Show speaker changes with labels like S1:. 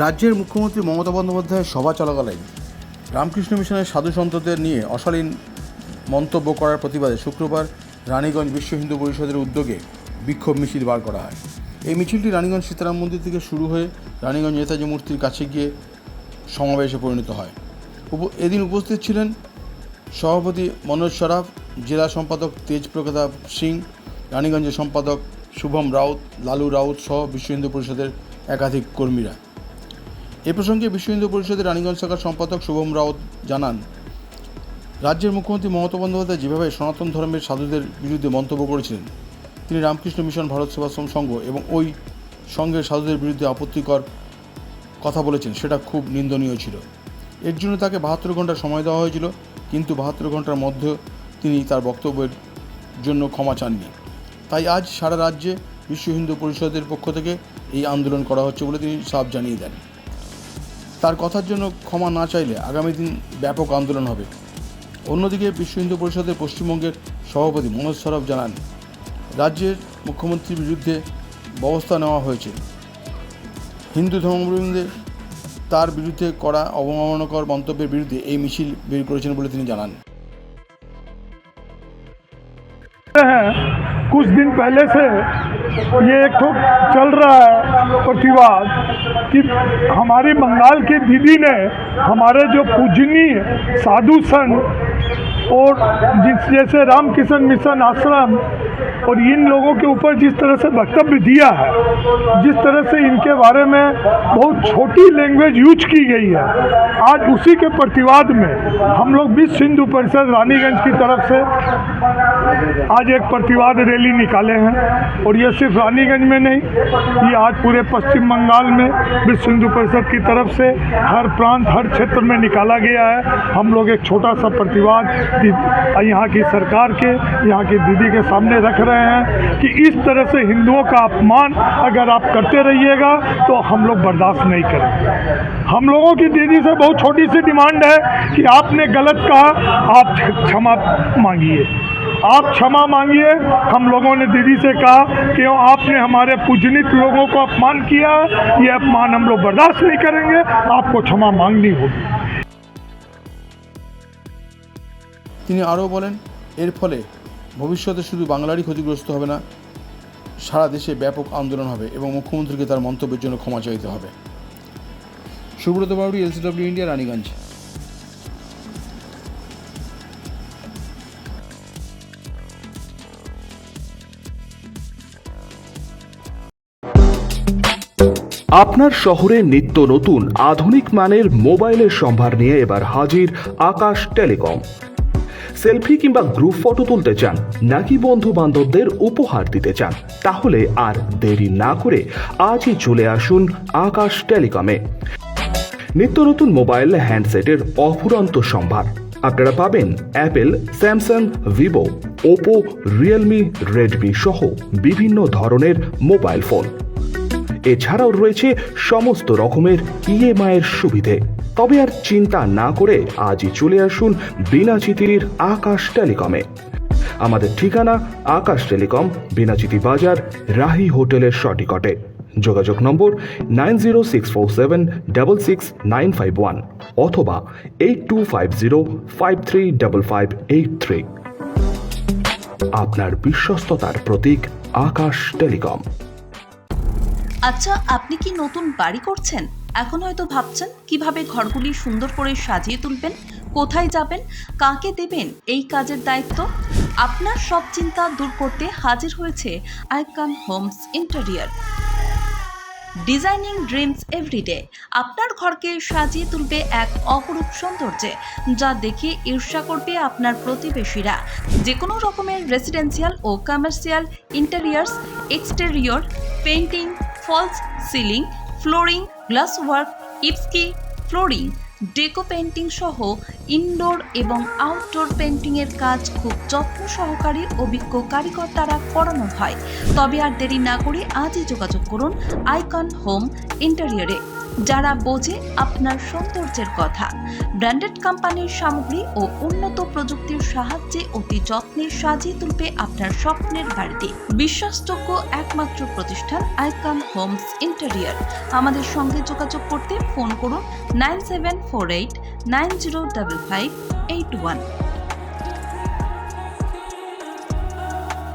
S1: রাজ্যের মুখ্যমন্ত্রী মমতা বন্দ্যোপাধ্যায়ের সভা চলাকালীন রামকৃষ্ণ মিশনের সাধু সন্তদের নিয়ে অশালীন মন্তব্য করার প্রতিবাদে শুক্রবার রানীগঞ্জ বিশ্ব হিন্দু পরিষদের উদ্যোগে বিক্ষোভ মিছিল বার করা হয়। এই মিছিলটি রানীগঞ্জ সীতারাম মন্দির থেকে শুরু হয়ে রানীগঞ্জ নেতাজি মূর্তির কাছে গিয়ে সমাবেশে পরিণত হয়। এদিন উপস্থিত ছিলেন সভাপতি মনোজ সরাফ, জেলা সম্পাদক তেজ প্রতাপ সিং, রানীগঞ্জের সম্পাদক শুভম রাউত, লালু রাউত সহ বিশ্ব হিন্দু পরিষদের একাধিক কর্মীরা। এ প্রসঙ্গে বিশ্ব হিন্দু পরিষদের রানীগঞ্জ শাখার সম্পাদক শুভম রাউত জানান, রাজ্যের মুখ্যমন্ত্রী মমতা বন্দ্যোপাধ্যায় যেভাবে সনাতন ধর্মের সাধুদের বিরুদ্ধে মন্তব্য করেছিলেন, তিনি রামকৃষ্ণ মিশন, ভারত সেবাশ্রম সংঘ এবং ওই সংঘের সাধুদের বিরুদ্ধে আপত্তিকর কথা বলেছেন, সেটা খুব নিন্দনীয় ছিল। এর জন্য তাকে 72 ঘন্টা সময় দেওয়া হয়েছিল, কিন্তু 72 ঘন্টার মধ্যে তিনি তার বক্তব্যের জন্য ক্ষমা চাননি। তাই আজ সারা রাজ্যে বিশ্ব হিন্দু পরিষদের পক্ষ থেকে এই আন্দোলন করা হচ্ছে বলে তিনি সাফ জানিয়ে দেন। তার কথার জন্য ক্ষমা না চাইলে আগামী দিন ব্যাপক আন্দোলন হবে। অন্যদিকে বিশ্ব হিন্দু পরিষদের পশ্চিমবঙ্গের সভাপতি মনোজ সরফ জানান, রাজ্যের মুখ্যমন্ত্রীর বিরুদ্ধে ব্যবস্থা নেওয়া হয়েছে। হিন্দু ধর্মাবলম্বীদের তার বিরুদ্ধে করা অবমাননাকর মন্তব্যের বিরুদ্ধে এই মিছিল বের করেছেন বলে তিনি জানান।
S2: कुछ दिन पहले से ये एक तो चल रहा है प्रतिवाद कि हमारी बंगाल की दीदी ने हमारे जो पूजनीय साधु संत और जैसे रामकृष्ण मिशन आश्रम और इन लोगों के ऊपर जिस तरह से वक्तव्य दिया है, जिस तरह से इनके बारे में बहुत छोटी लैंग्वेज यूज की गई है, आज उसी के प्रतिवाद में हम लोग विश्व हिंदू परिषद रानीगंज की तरफ से आज एक प्रतिवाद रैली निकाले हैं। और ये सिर्फ रानीगंज में नहीं, ये आज पूरे पश्चिम बंगाल में विश्व हिंदू परिषद की तरफ से हर प्रांत, हर क्षेत्र में निकाला गया है। हम लोग एक छोटा सा प्रतिवाद यहाँ की सरकार के, यहाँ की दीदी के सामने रख रहे हैं कि इस तरह से हिंदुओं का अपमान अगर आप करते रहिएगा तो हम लोग बर्दाश्त नहीं करेंगे। हम लोगों की दीदी से बहुत छोटी सी डिमांड है कि आपने गलत कहा, आप क्षमा मांगिए, आप क्षमा मांगिए। हम लोगों ने दीदी से कहा कि आपने हमारे पूजनीय लोगों को अपमान किया, ये अपमान हम लोग बर्दाश्त नहीं करेंगे, आपको क्षमा मांगनी होगी।
S1: তিনি আরও বলেন, এর ফলে ভবিষ্যতে শুধু বাংলারই ক্ষতিগ্রস্ত হবে না, সারা দেশে ব্যাপক আন্দোলন হবে এবং মুখ্যমন্ত্রীকে তার মন্তব্যের জন্য ক্ষমা চাইতে হবে। Subrata Bauri, LCW India, Raniganj.
S3: আপনার শহরে নিত্য নতুন আধুনিক মানের মোবাইলের সম্ভার নিয়ে এবার হাজির আকাশ টেলিকম। সেলফি কিংবা গ্রুপ ফটো তুলতে চান নাকি বন্ধু বান্ধবদের উপহার দিতে চান, তাহলে আর দেরি না করে আজই চলে আসুন আকাশ টেলিকমে। নিত্য নতুন মোবাইল হ্যান্ডসেটের অফুরন্ত সম্ভার আপনারা পাবেন Apple, Samsung, Vivo, Oppo, Realme, Redmi সহ বিভিন্ন ধরনের মোবাইল ফোন। এছাড়াও রয়েছে সমস্ত রকমের EMI এর সুবিধে। তবে আর চিন্তা না করে আজই চলে আসুন বিনাচিতির আকাশ টেলিকমে। আমাদের ঠিকানা আকাশ টেলিকম, বিনাচিতি বাজার, রাহি হোটেলের সটিকটে। যোগাযোগ নম্বর 9064766951 অথবা 8250535583। আপনার বিশ্বস্ততার প্রতীক আকাশ টেলিকম।
S4: আচ্ছা, আপনি কি নতুন বাড়ি করছেন? এখন হয়তো ভাবছেন কিভাবে ঘরগুলি সুন্দর করে সাজিয়ে তুলবেন, কোথায় যাবেন, কাকে দেবেন এই কাজের দায়িত্ব। আপনার সব চিন্তা দূর করতে হাজির হয়েছে Icon Homes interior. Designing dreams everyday আপনার ঘরকে সাজিয়ে তুলবে এক অপরূপ সৌন্দর্যে, যা দেখে ঈর্ষা করবে আপনার প্রতিবেশীরা। যে কোনো রকমের রেসিডেন্সিয়াল ও commercial interiors, exterior, painting, false ceiling, flooring, glass work, ইপস্কি ফ্লোরিং, ডেকো পেইন্টিং সহ ইনডোর এবং আউটডোর পেইন্টিংয়ের কাজ খুব যত্ন সহকারে অভিজ্ঞ কারিগর দ্বারা করানো হয়। তবে আর দেরি না করে আজই যোগাযোগ করুন আইকন হোম ইন্টেরিয়রে। যারা বোঝে আপনার সৌন্দর্যের কথা। ব্র্যান্ডেড কোম্পানির সামগ্রী ও উন্নত প্রযুক্তির সাহায্যে অতি যত্নে সাজিয়ে তুলবে আপনার স্বপ্নের বাড়িতে। বিশ্বাসযোগ্য একমাত্র প্রতিষ্ঠান আইকন হোমস ইন্টেরিয়র। আমাদের সঙ্গে যোগাযোগ করতে ফোন করুন 9748905581।